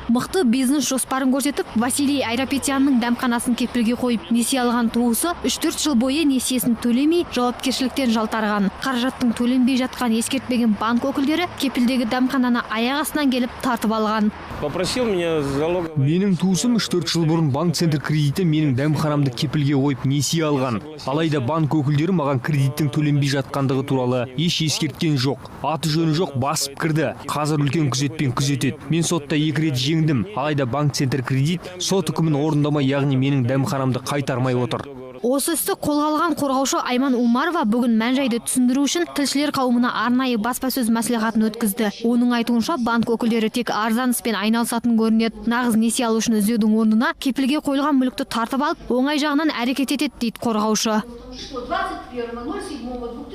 Мықты бизнес жоспарын көрсетіп, Василий Айрапетянның дәмханасын кепілге қойып, несие алған туысы 3-4 жыл бойы несиесін төлемей, жауапкершіліктен жалтарған. Қаражаттың төленбей жатқан ескертпеген банк өкілдері кепілдегі дәмхананы аяқ астынан келіп тартып алған. Менің туысым 3-4 жыл бұрын банк-центр кредиті менің дәмханамды кепілге қойып несие алған. Алайда банк өкілдері маған кредиттің төленбей жатқандығы туралы еш ескерткен жоқ. Аты жөні жоқ, басып кірді. Қазір үлкен күзетпен күзетеді. Мен сотта 2 рет жеңдім. Алайда банк-центр кредит сот үкімін орындамай, яғни менің дәмханамды қайтармай отыр. Осы істі қолға алған қорғаушы Айман Умарова бүгін мән-жайды түсіндіру үшін тілшілер қауымына арнайы баспасөз мәслихатын өткізді. Оның айтуынша банк өкілдері тек арзан іспен айналысатын көрінеді. Нағыз несие алушыны іздеудің орнына кепілге қойылған мүлікті тартып алып, оңай жағынан әрекет етеді дейді қорғаушы.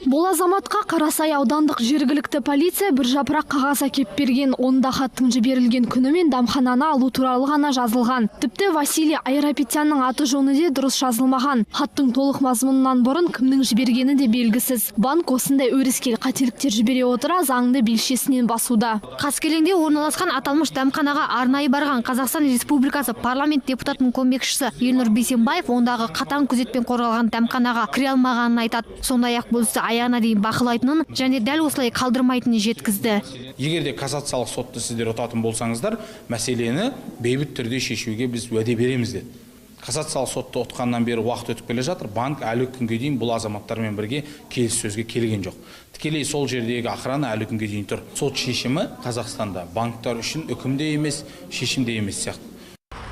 Бұл азаматқа Қарасай аудандық жергілікті полиция бір жапырақ қағаз әкеп берген. Онда хаттың жіберілген күні мен дәмхананы алу туралы ғана жазылған. Тіпті Василий Айрапетянның аты жөні де дұрыс жазылмаған. Хаттың толық мазмұнынан бұрын кімнің жібергені де белгісіз. Банк осындай өрескел қателіктер жібере отыра заңды белшесінен басуда. Қаскелеңде орналасқан аталмыш дәмханаға арнайы барған Қазақстан Республикасы парламент депутатының көмекшісі Елнұр Бейсенбаев ондағы қатаң күзетпен қорғалған дәмханаға кіре алмағанын айтады. Сондай-ақ бұл істі аяғына дейін бақылайтынын және дәл осылай қалдырмайтынын жеткізді. Егер де кассациялық сотты сіздер ұтатын болсаңыздар, мәселені бейбіт түрде шешуге біз уәде береміз деді. Кассациялық сотты ұтқаннан бері уақыт өтіп келе жатыр. Банк әлі күнге дейін бұл азаматтармен бірге келіссөзге келген жоқ. Тікелей сол жердегі охрана әлі күнге дейін тұр. Сот шешімі Қазақстанда банктар үшін үкімде емес, шешімде емес сияқты.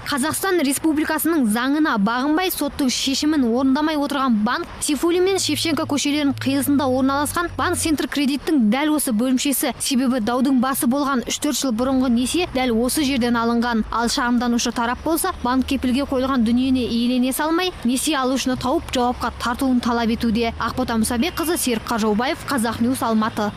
Қазақстан Республикасының заңына бағынбай соттың шешімін орындамай отырған банк Сейфуллин мен Шевченко көшелерінің қиылысында орналасқан банк-центр кредиттің дәл осы бөлімшесі. Себебі даудың басы болған 3-4 жыл бұрынғы несие дәл осы жерден алынған. Ал шағымданушы тарап болса, банк кепілге қойылған дүниені иелене салмай, несие алушыны тауып жауапқа тартуын талап етуде. Ақбота Мұсабекқызы, Серік Қажаубаев, Қазақньюс, Алматы.